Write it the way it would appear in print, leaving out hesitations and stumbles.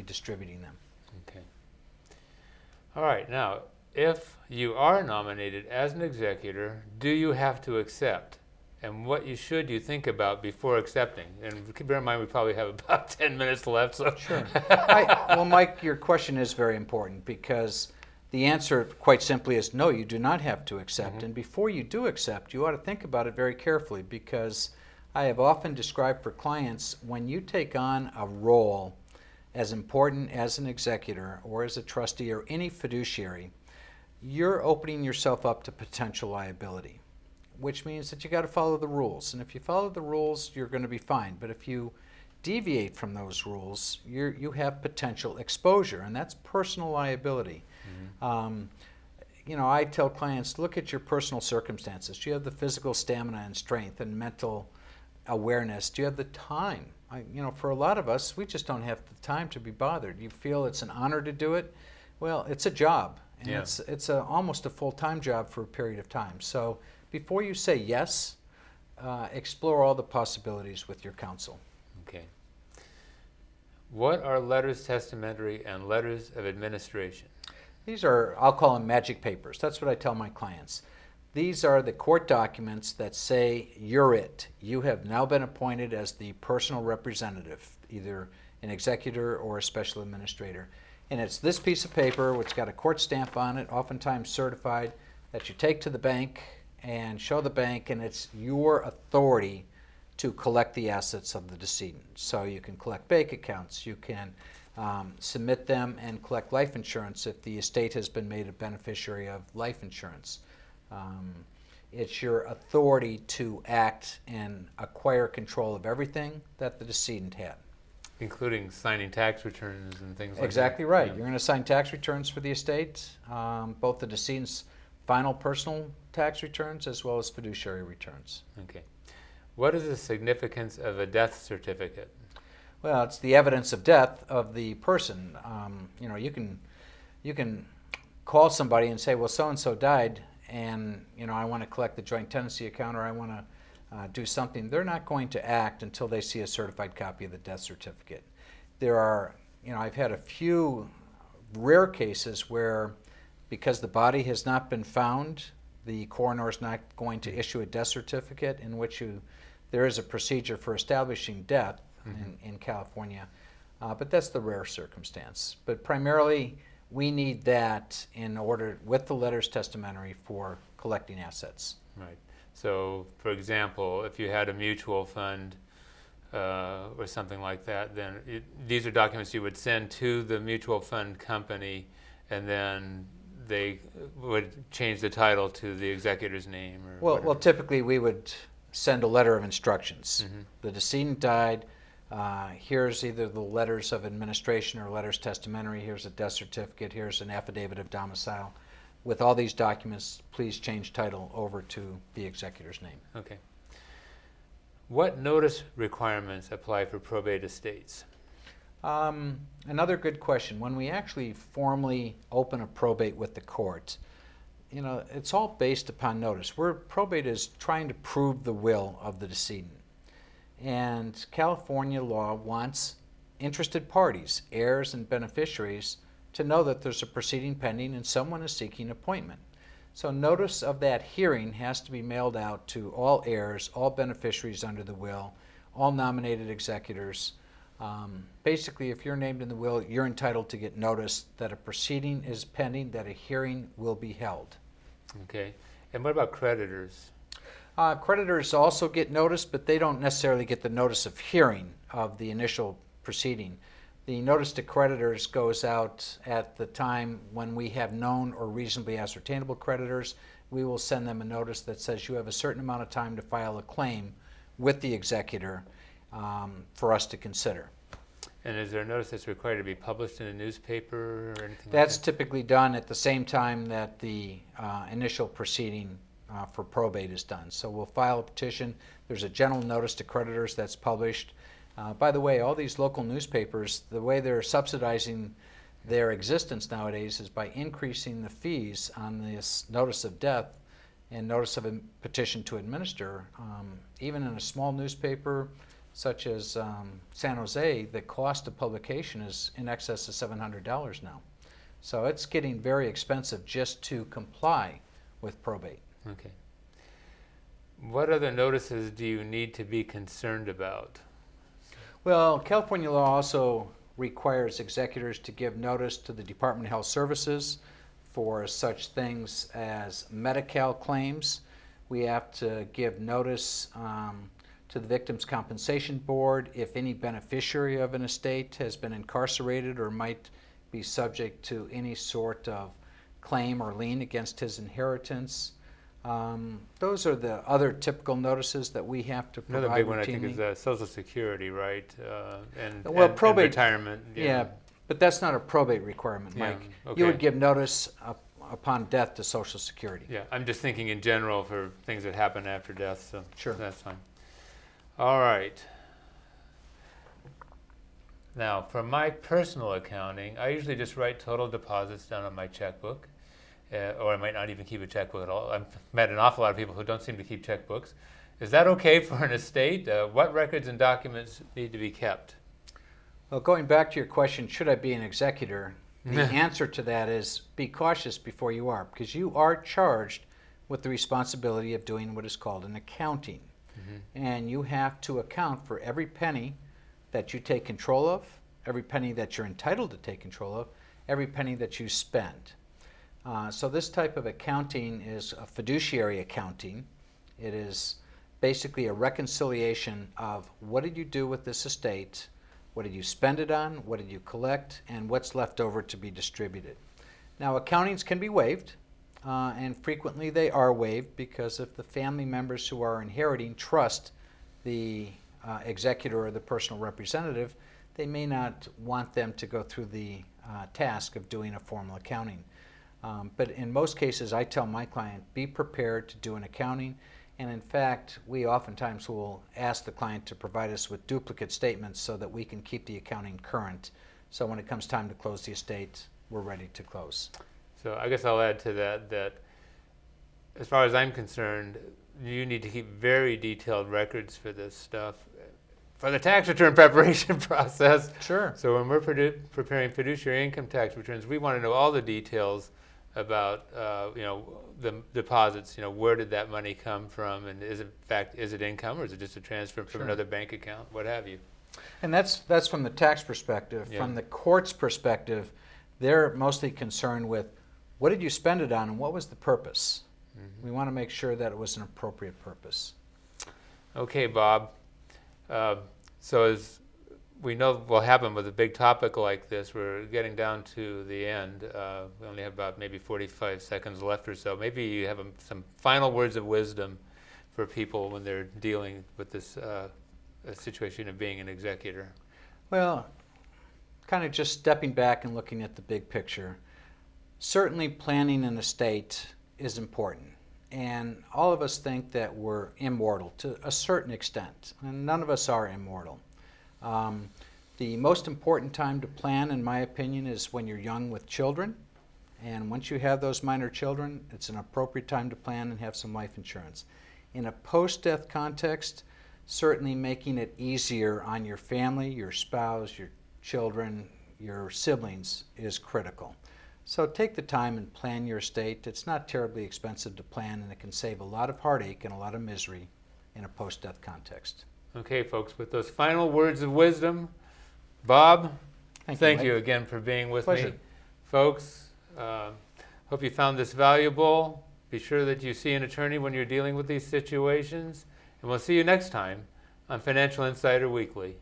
distributing them. Okay. All right. Now, if you are nominated as an executor, do you have to accept? And what should you think about before accepting? And bear in mind, we probably have about 10 minutes left. So Sure. Well, Mike, your question is very important because the answer, quite simply, is no, you do not have to accept. And before you do accept, you ought to think about it very carefully because I have often described for clients when you take on a role as important as an executor or as a trustee or any fiduciary, you're opening yourself up to potential liability, which means that you got to follow the rules. And if you follow the rules, you're going to be fine. But if you deviate from those rules, you have potential exposure, and that's personal liability. I tell clients, look at your personal circumstances. Do you have the physical stamina and strength and mental awareness? Do you have the time? For a lot of us, we just don't have the time to be bothered. You feel it's an honor to do it. Well, it's a job, and it's almost a full-time job for a period of time. So before you say yes, explore all the possibilities with your counsel. Okay. What are letters testamentary and letters of administration? These are, I'll call them magic papers. That's what I tell my clients. These are the court documents that say you're it. You have now been appointed as the personal representative, either an executor or a special administrator. And it's this piece of paper, which got a court stamp on it, oftentimes certified, that you take to the bank and show the bank, and it's your authority to collect the assets of the decedent. So you can collect bank accounts, you can submit them and collect life insurance if the estate has been made a beneficiary of life insurance. It's your authority to act and acquire control of everything that the decedent had. Including signing tax returns and things like that. Exactly right. Yeah. You're going to sign tax returns for the estate, both the decedent's final personal tax returns as well as fiduciary returns. Okay. What is the significance of a death certificate? Well, it's the evidence of death of the person. You can call somebody and say, well, so-and-so died, and I want to collect the joint tenancy account, or I want to do something. They're not going to act until they see a certified copy of the death certificate. There are, I've had a few rare cases where, because the body has not been found, the coroner is not going to issue a death certificate in which there is a procedure for establishing death in California, but that's the rare circumstance. But primarily, we need that in order, with the letters testamentary, for collecting assets. Right. So, for example, if you had a mutual fund or something like that, then these are documents you would send to the mutual fund company, and then they would change the title to the executor's name. Or well, typically we would send a letter of instructions. The decedent died. Here's either the letters of administration or letters testamentary. Here's a death certificate. Here's an affidavit of domicile. With all these documents, please change title over to the executor's name. Okay. What notice requirements apply for probate estates? Another good question. When we actually formally open a probate with the court, it's all based upon notice. Probate is trying to prove the will of the decedent. And California law wants interested parties, heirs and beneficiaries, to know that there's a proceeding pending and someone is seeking appointment. So notice of that hearing has to be mailed out to all heirs, all beneficiaries under the will, all nominated executors. Basically, if you're named in the will, you're entitled to get notice that a proceeding is pending, that a hearing will be held. Okay. And what about creditors? Creditors also get notice, but they don't necessarily get the notice of hearing of the initial proceeding. The notice to creditors goes out at the time when we have known or reasonably ascertainable creditors. We will send them a notice that says you have a certain amount of time to file a claim with the executor for us to consider. And is there a notice that's required to be published in a newspaper or anything That's like that? typically done at the same time that the initial proceeding for probate is done. So we'll file a petition. There's a general notice to creditors that's published. By the way, all these local newspapers, the way they're subsidizing their existence nowadays is by increasing the fees on this notice of death and notice of a petition to administer. Even in a small newspaper, such as San Jose, the cost of publication is in excess of $700 now. So it's getting very expensive just to comply with probate. Okay. What other notices do you need to be concerned about? Well, California law also requires executors to give notice to the Department of Health Services for such things as Medi-Cal claims. We have to give notice to the Victims' Compensation Board if any beneficiary of an estate has been incarcerated or might be subject to any sort of claim or lien against his inheritance. Those are the other typical notices that we have to provide Another big routinely. one I think is Social Security, right? And Probate, and retirement. Yeah, but that's not a probate requirement, Yeah, Mike. okay. You would give notice upon death to Social Security. Yeah, I'm just thinking in general for things that happen after death, so Sure. that's fine. All right. Now, for my personal accounting, I usually just write total deposits down on my checkbook, or I might not even keep a checkbook at all. I've met an awful lot of people who don't seem to keep checkbooks. Is that okay for an estate? What records and documents need to be kept? Well, going back to your question, should I be an executor? The answer to that is be cautious before you are, because you are charged with the responsibility of doing what is called an accounting. And you have to account for every penny that you take control of, every penny that you're entitled to take control of, every penny that you spend. So this type of accounting is a fiduciary accounting. It is basically a reconciliation of what did you do with this estate, what did you spend it on, what did you collect, and what's left over to be distributed. Now, accountings can be waived, and frequently they are waived because if the family members who are inheriting trust the executor or the personal representative, they may not want them to go through the task of doing a formal accounting. But in most cases, I tell my client, be prepared to do an accounting. And in fact, we oftentimes will ask the client to provide us with duplicate statements so that we can keep the accounting current. So when it comes time to close the estate, we're ready to close. So I guess I'll add to that as far as I'm concerned, you need to keep very detailed records for this stuff for the tax return preparation process. Sure. So when we're preparing fiduciary income tax returns, we want to know all the details about the deposits. Where did that money come from, and is it income, or is it just a transfer from Sure. another bank account, what have you? And that's from the tax perspective. Yeah. From the court's perspective, they're mostly concerned with what did you spend it on and what was the purpose. We want to make sure that it was an appropriate purpose. Okay, Bob. So as we know will happen with a big topic like this, we're getting down to the end. We only have about maybe 45 seconds left or so. Maybe you have some final words of wisdom for people when they're dealing with this situation of being an executor. Well, kind of just stepping back and looking at the big picture. Certainly planning an estate is important. And all of us think that we're immortal to a certain extent, and none of us are immortal. The most important time to plan, in my opinion, is when you're young with children. And once you have those minor children, it's an appropriate time to plan and have some life insurance. In a post-death context, certainly making it easier on your family, your spouse, your children, your siblings is critical. So take the time and plan your estate. It's not terribly expensive to plan, and it can save a lot of heartache and a lot of misery in a post-death context. Okay, folks, with those final words of wisdom, Bob, thank you Mike. again for being with Pleasure. me. Folks, hope you found this valuable. Be sure that you see an attorney when you're dealing with these situations, and we'll see you next time on Financial Insider Weekly.